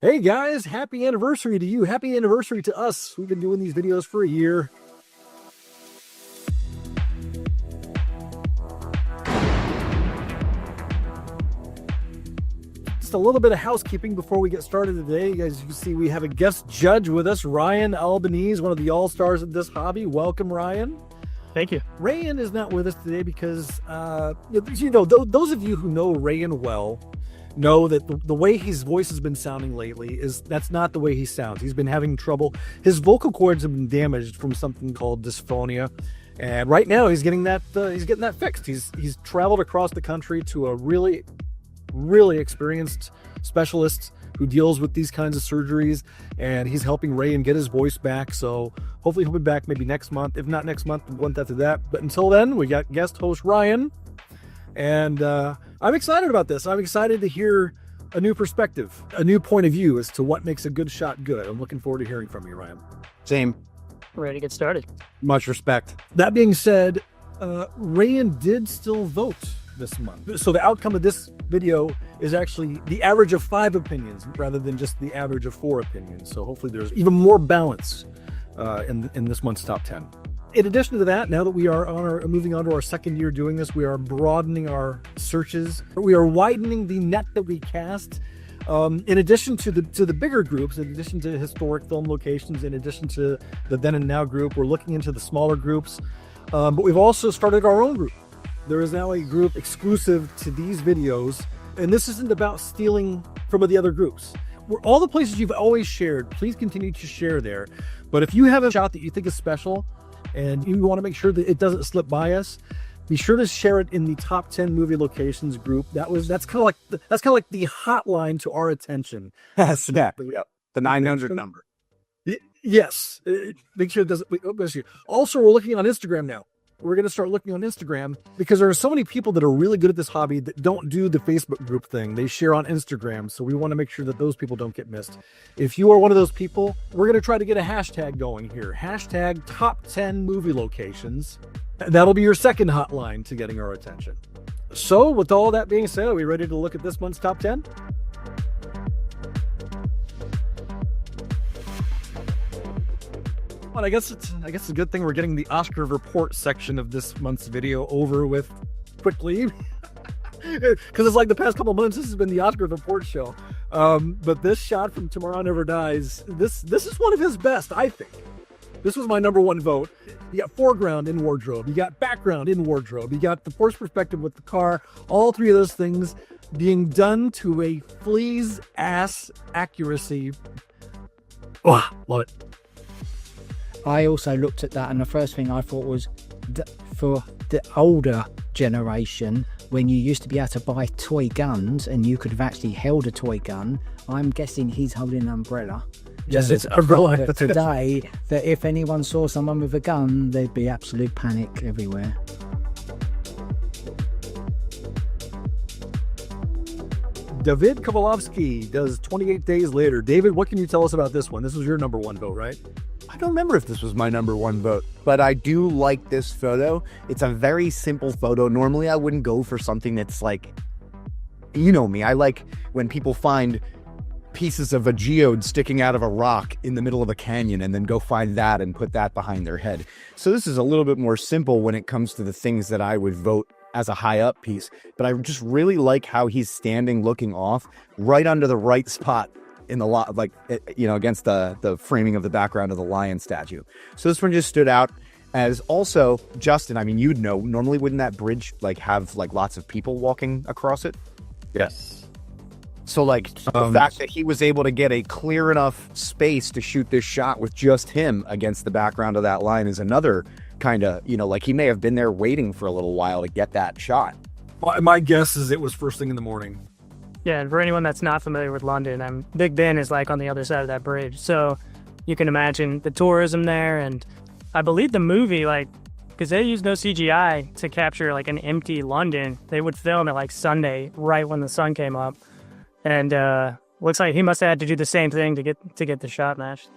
Hey guys, happy anniversary to you. Happy anniversary to us. We've been doing these videos for a year. Just a little bit of housekeeping before we get started today. As you can see, we have a guest judge with us, Ryan Albanese, one of the all-stars of this hobby. Welcome, Ryan. Thank you. Ryan is not with us today because, those of you who know Ryan well, know that the way his voice has been sounding lately that's not the way he sounds. He's been having trouble. His vocal cords have been damaged from something called dysphonia, and right now he's getting that fixed. He's traveled across the country to a really experienced specialist who deals with these kinds of surgeries, and he's helping Ryan get his voice back. So hopefully he'll be back maybe next month, if not next month, the month after that. But until then, we got guest host Ryan. And I'm excited about this. I'm excited to hear a new perspective, a new point of view as to what makes a good shot good. I'm looking forward to hearing from you, Ryan. Same. Ready to get started. Much respect. That being said, Ryan did still vote this month. So the outcome of this video is actually the average of 5 opinions rather than just the average of 4 opinions. So hopefully there's even more balance in this month's top 10. In addition to that, now that we are moving on to our second year doing this, we are broadening our searches. We are widening the net that we cast. In addition to the bigger groups, in addition to historic film locations, in addition to the Then and Now group, we're looking into the smaller groups. But we've also started our own group. There is now a group exclusive to these videos, and this isn't about stealing from the other groups. All the places you've always shared, please continue to share there. But if you have a shot that you think is special, and you want to make sure that it doesn't slip by us, be sure to share it in the top 10 movie locations group. That's kind of like the hotline to our attention. Snap. Yep. The 900 number. Yes. Make sure it doesn't. Also, we're looking on Instagram now. We're going to start looking on Instagram because there are so many people that are really good at this hobby that don't do the Facebook group thing. They share on Instagram. So we want to make sure that those people don't get missed. If you are one of those people, we're going to try to get a hashtag going here. Hashtag top 10 movie locations. That'll be your second hotline to getting our attention. So with all that being said, are we ready to look at this month's top 10? Well, I guess it's a good thing we're getting the Oscar report section of this month's video over with quickly, because it's like the past couple of months, this has been the Oscar report show. But this shot from Tomorrow Never Dies, this is one of his best, I think. This was my number one vote. You got foreground in wardrobe, you got background in wardrobe, you got the forced perspective with the car, all three of those things being done to a flea's ass accuracy. Oh, love it. I also looked at that, and the first thing I thought was for the older generation, when you used to be able to buy toy guns and you could have actually held a toy gun, I'm guessing he's holding an umbrella. Yes, it's umbrella. For today, that if anyone saw someone with a gun, there'd be absolute panic everywhere. David Kovalovsky does 28 Days Later. David, what can you tell us about this one? This was your number one vote, right? I don't remember if this was my number one vote, but I do like this photo. It's a very simple photo. Normally, I wouldn't go for something that's like, you know me, I like when people find pieces of a geode sticking out of a rock in the middle of a canyon and then go find that and put that behind their head. So this is a little bit more simple when it comes to the things that I would vote as a high up piece, but I just really like how he's standing looking off right under the right spot in the lot, like, you know, against the framing of the background of the lion statue. So this one just stood out. As also, Justin, I mean, you'd know, normally wouldn't that bridge like have like lots of people walking across it? Yes. So like the fact that he was able to get a clear enough space to shoot this shot with just him against the background of that line is another kind of, you know, like he may have been there waiting for a little while to get that shot. My guess is it was first thing in the morning. Yeah, and for anyone that's not familiar with London, Big Ben is like on the other side of that bridge. So you can imagine the tourism there. And I believe the movie, like, because they used no CGI to capture like an empty London, they would film it like Sunday, right when the sun came up. And looks like he must have had to do the same thing to get the shot matched.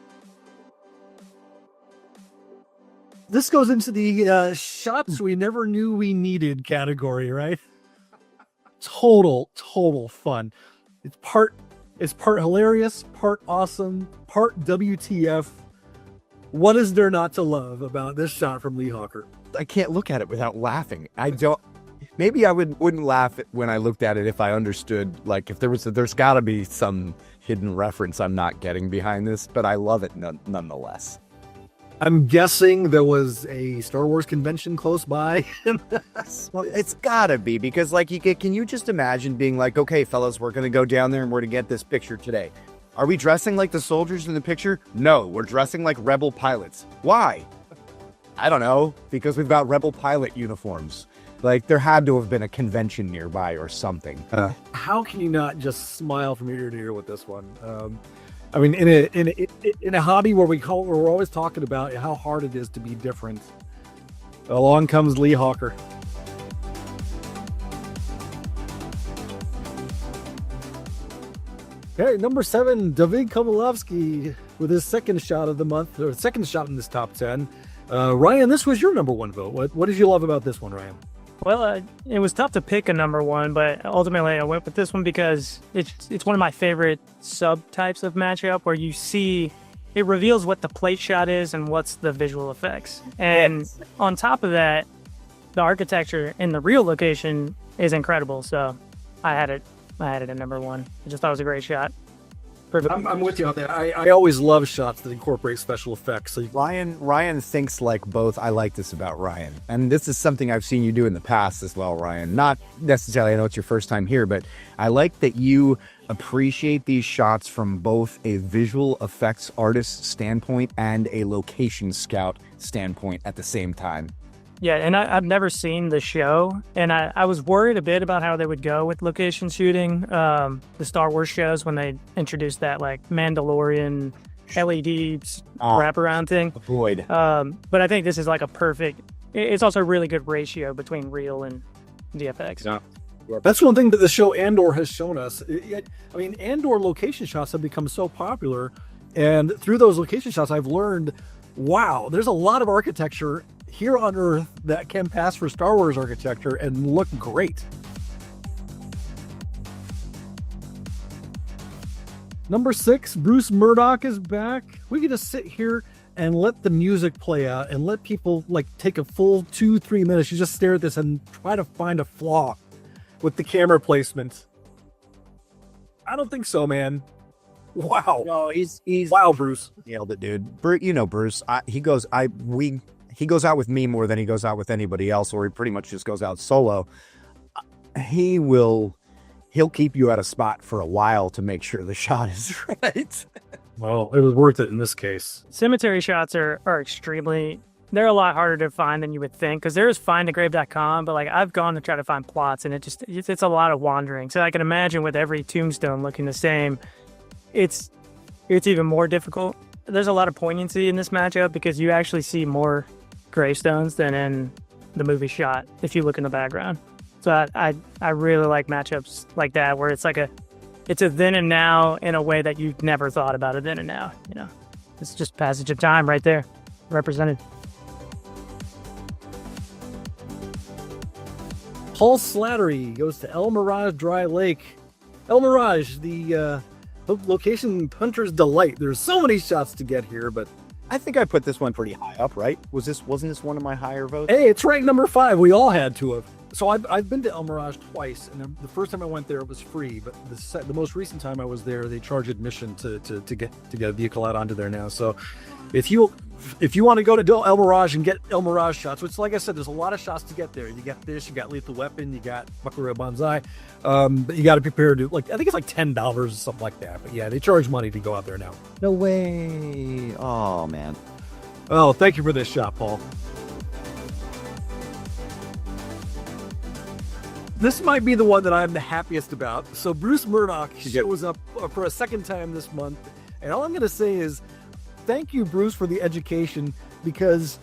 This goes into the shots we never knew we needed category, right? Total fun. It's part It's part hilarious, part awesome, part WTF. What is there not to love about this shot from Lee Hawker? I can't look at it without laughing. I don't. Maybe I wouldn't laugh when I looked at it if I understood, like, if there's got to be some hidden reference I'm not getting behind this, but I love it nonetheless. I'm guessing there was a Star Wars convention close by. Well, it's gotta be, because like can you just imagine being like, okay, fellas, we're gonna go down there and we're to get this picture today. Are we dressing like the soldiers in the picture? No, we're dressing like rebel pilots. Why? I don't know, because we've got rebel pilot uniforms. Like, there had to have been a convention nearby or something. How can you not just smile from ear to ear with this one? I mean, in a hobby where we're always talking about how hard it is to be different, along comes Lee Hawker. Okay, number 7, David Komalovsky with his second shot of the month, or second shot in this top 10. Ryan, this was your number 1 vote. What did you love about this one, Ryan? Well, it was tough to pick a number 1, but ultimately I went with this one because it's one of my favorite subtypes of matchup where you see it reveals what the plate shot is and what's the visual effects. And on top of that, the architecture in the real location is incredible. So I had it at number 1. I just thought it was a great shot. Perfect. I'm with you on that. I always love shots that incorporate special effects. So Ryan thinks like both. I like this about Ryan. And this is something I've seen you do in the past as well, Ryan. Not necessarily, I know it's your first time here, but I like that you appreciate these shots from both a visual effects artist standpoint and a location scout standpoint at the same time. Yeah, and I've never seen the show, and I was worried a bit about how they would go with location shooting. The Star Wars shows when they introduced that like Mandalorian LED wraparound thing. Avoid. But I think this is like a perfect. It's also a really good ratio between real and VFX. Yeah. That's one thing that the show Andor has shown us. I mean, Andor location shots have become so popular, and through those location shots, I've learned, wow, there's a lot of architecture here on Earth that can pass for Star Wars architecture and look great. Number 6, Bruce Murdoch is back. We can just sit here and let the music play out and let people like take a full 2-3 minutes. You just stare at this and try to find a flaw with the camera placement. I don't think so, man. Wow. No, he's wow, Bruce. Nailed it, dude. You know, Bruce. He goes out with me more than he goes out with anybody else, or he pretty much just goes out solo. He'll keep you at a spot for a while to make sure the shot is right. Well, it was worth it in this case. Cemetery shots are extremely. They're a lot harder to find than you would think, because there's findagrave.com, but like I've gone to try to find plots and it's a lot of wandering. So I can imagine with every tombstone looking the same, it's even more difficult. There's a lot of poignancy in this matchup because you actually see more gravestones than in the movie shot if you look in the background. So I really like matchups like that where it's a then and now in a way that you've never thought about a then and now. You know, it's just passage of time right there, represented. Paul Slattery goes to El Mirage Dry Lake. El Mirage, the location hunter's delight. There's so many shots to get here, but I think I put this one pretty high up, right? Wasn't this one of my higher votes? hey, it's ranked number 5. We all had to have. So I've been to El Mirage twice, and the first time I went there it was free, but the most recent time I was there, they charge admission to get a vehicle out onto there now. So if you want to go to El Mirage and get El Mirage shots, which, like I said, there's a lot of shots to get there. You got this, you got Lethal Weapon, you got Buckaroo Banzai, but you got to prepare to, like, I think it's like $10 or something like that. But yeah, they charge money to go out there now. No way. Oh, man. Oh, thank you for this shot, Paul. This might be the one that I'm the happiest about. So Bruce Murdoch shows up for a second time this month, and all I'm going to say is thank you, Bruce, for the education, because,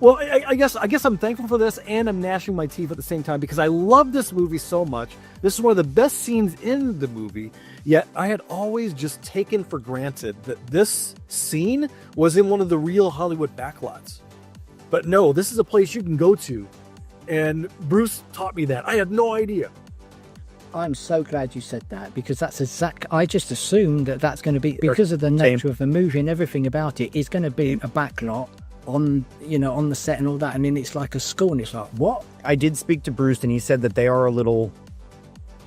well, I guess I'm thankful for this, and I'm gnashing my teeth at the same time because I love this movie so much. This is one of the best scenes in the movie, yet I had always just taken for granted that this scene was in one of the real Hollywood backlots. But no, this is a place you can go to. And Bruce taught me that. I had no idea. I'm so glad you said that, because that's exact. I just assumed that that's going to be, because of the nature of the movie and everything about it, it's going to be a backlot on, on the set and all that, and then it's like a school, and it's like, what? I did speak to Bruce, and he said that they are a little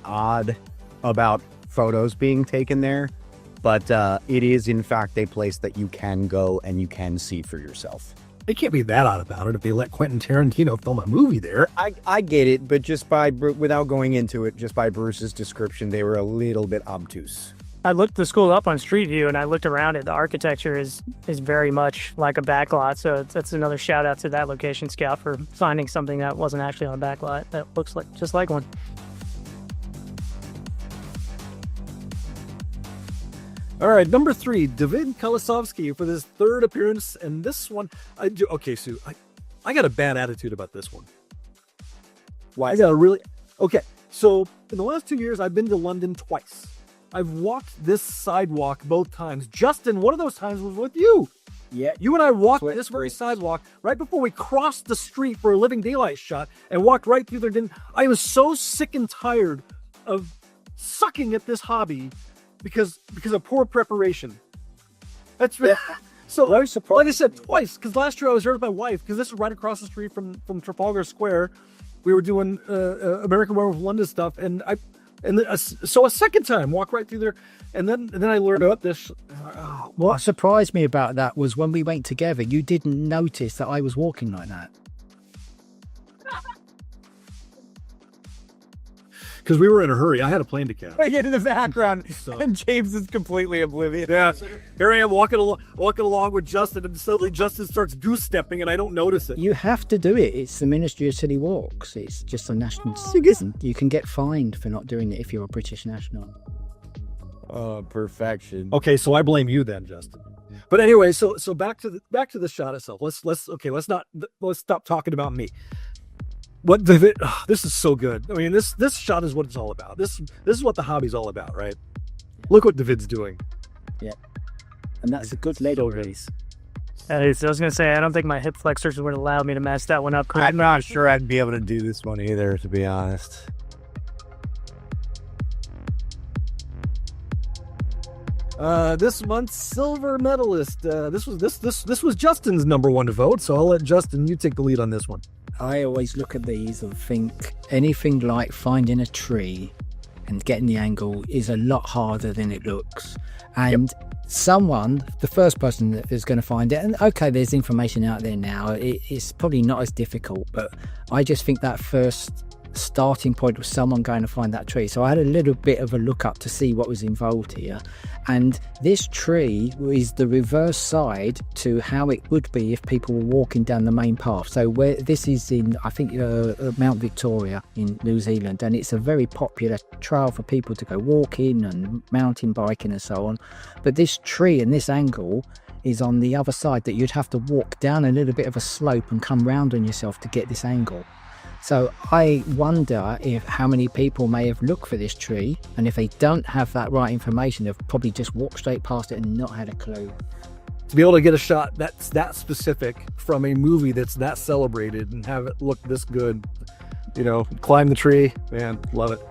odd about photos being taken there, but it is in fact a place that you can go and you can see for yourself. They can't be that odd about it if they let Quentin Tarantino film a movie there. I get it, but just without going into it, just by Bruce's description, they were a little bit obtuse. I looked the school up on Street View and I looked around it. The architecture is very much like a backlot. So that's another shout out to that location scout for finding something that wasn't actually on a backlot that looks like just like one. All right, number 3, David Kalasovsky for this third appearance, and this one, okay, Sue, I got a bad attitude about this one. Why? I got a really, okay, so in the last 2 years, I've been to London twice. I've walked this sidewalk both times. Justin, one of those times was with you. Yeah. You and I walked this very sidewalk right before we crossed the street for a Living Daylights shot and walked right through there. I was so sick and tired of sucking at this hobby because of poor preparation. That's right. Yeah. So, like I said, twice, because last year I was there with my wife, because this is right across the street from Trafalgar Square. We were doing American Werewolf London stuff, so a second time, walk right through there, and then I learned about this. What surprised me about that was when we went together, you didn't notice that I was walking like that. Because we were in a hurry. I had a plane to catch. I get in the background, and James is completely oblivious. Yeah, here I am walking along with Justin, and suddenly Justin starts goose-stepping, and I don't notice it. You have to do it. It's the Ministry of City Walks. It's just a national citizen. You can get fined for not doing it if you're a British national. Oh, perfection. Okay, so I blame you then, Justin. But anyway, so back to the shot itself. Let's stop talking about me. What David? This is so good. I mean, this shot is what it's all about. This is what the hobby's all about, right? Look what David's doing. Yeah, and that's a good leg raise. I was gonna say, I don't think my hip flexors would allow me to mess that one up. I'm not sure I'd be able to do this one either, to be honest. This month's silver medalist. This was Justin's number 1 vote. So I'll let Justin, you take the lead on this one. I always look at these and think anything like finding a tree and getting the angle is a lot harder than it looks. And the first person that is going to find it, and okay, there's information out there now, it's probably not as difficult, but I just think that first starting point was someone going to find that tree. So I had a little bit of a look up to see what was involved here, and this tree is the reverse side to how it would be if people were walking down the main path. So where this is in, I think, Mount Victoria in New Zealand, and it's a very popular trail for people to go walking and mountain biking and so on. But this tree and this angle is on the other side, that you'd have to walk down a little bit of a slope and come round on yourself to get this angle. So I wonder how many people may have looked for this tree, and if they don't have that right information, they've probably just walked straight past it and not had a clue. To be able to get a shot that's that specific from a movie that's that celebrated and have it look this good, climb the tree, man, love it.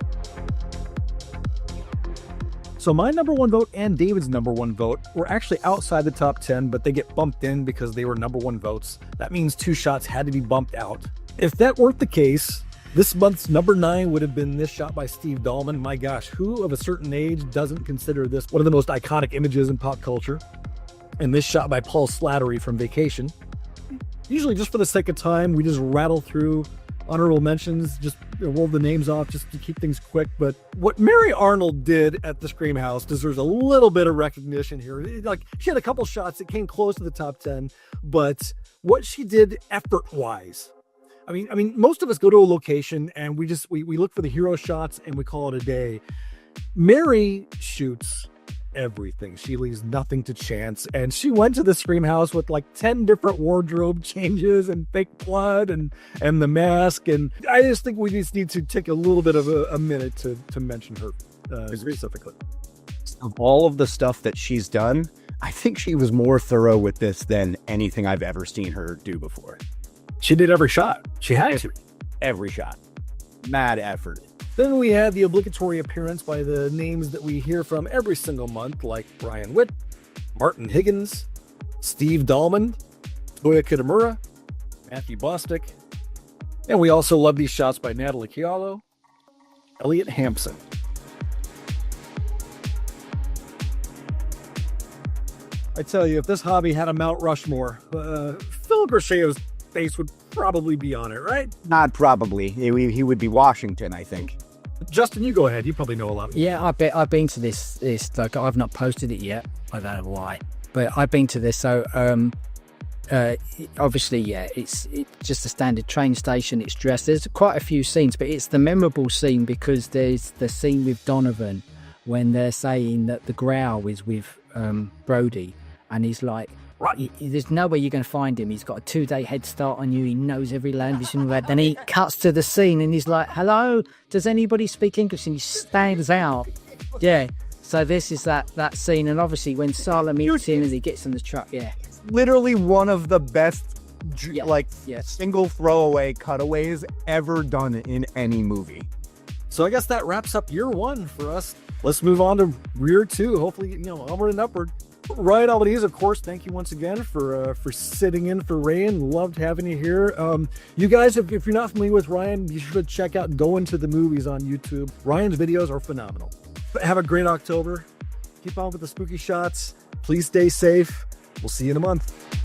So my number 1 vote and David's number 1 vote were actually outside the top 10, but they get bumped in because they were number 1 votes. That means 2 shots had to be bumped out. If that weren't the case, this month's number 9 would have been this shot by Steve Dahlman. My gosh, who of a certain age doesn't consider this one of the most iconic images in pop culture? And this shot by Paul Slattery from Vacation. Usually just for the sake of time, we just rattle through honorable mentions, just roll the names off just to keep things quick. But what Mary Arnold did at the Scream House deserves a little bit of recognition here. Like, she had a couple shots that came close to the top 10, but what she did effort-wise, I mean, most of us go to a location and we look for the hero shots and we call it a day. Mary shoots everything. She leaves nothing to chance. And she went to the Scream House with like 10 different wardrobe changes and fake blood and the mask. And I just think we just need to take a little bit of a minute to mention her specifically. Of all of the stuff that she's done, I think she was more thorough with this than anything I've ever seen her do before. She did every shot. She had to. Every shot. Mad effort. Then we had the obligatory appearance by the names that we hear from every single month, like Brian Witt, Martin Higgins, Steve Dahlman, Toya Kitamura, Matthew Bostic, and we also love these shots by Natalie Chialo, Elliot Hampson. I tell you, if this hobby had a Mount Rushmore, Phil Grisheo's face would probably be on it, right? Not probably. He would be Washington, I think. Justin, you go ahead. You probably know a lot. Yeah, I bet I've been to this. Like I've not posted it yet. I don't know why, but I've been to this. So obviously, yeah, it's just a standard train station. It's dressed. There's quite a few scenes, but it's the memorable scene because there's the scene with Donovan when they're saying that the Growl is with Brody, and he's like, there's no way you're going to find him. He's got a 2-day head start on you. He knows every language in the world. Then he cuts to the scene and he's like, hello, does anybody speak English? And he stands out. Yeah. So this is that scene. And obviously when Sala meets him and he gets in the truck, yeah. Literally one of the best single throwaway cutaways ever done in any movie. So I guess that wraps up year one for us. Let's move on to year two. Hopefully, onward and upward. Ryan Albanese, of course, thank you once again for sitting in for Ryan. Loved having you here. You guys, if you're not familiar with Ryan, you should check out Go Into the Movies on YouTube. Ryan's videos are phenomenal. But have a great October. Keep on with the spooky shots. Please stay safe. We'll see you in a month.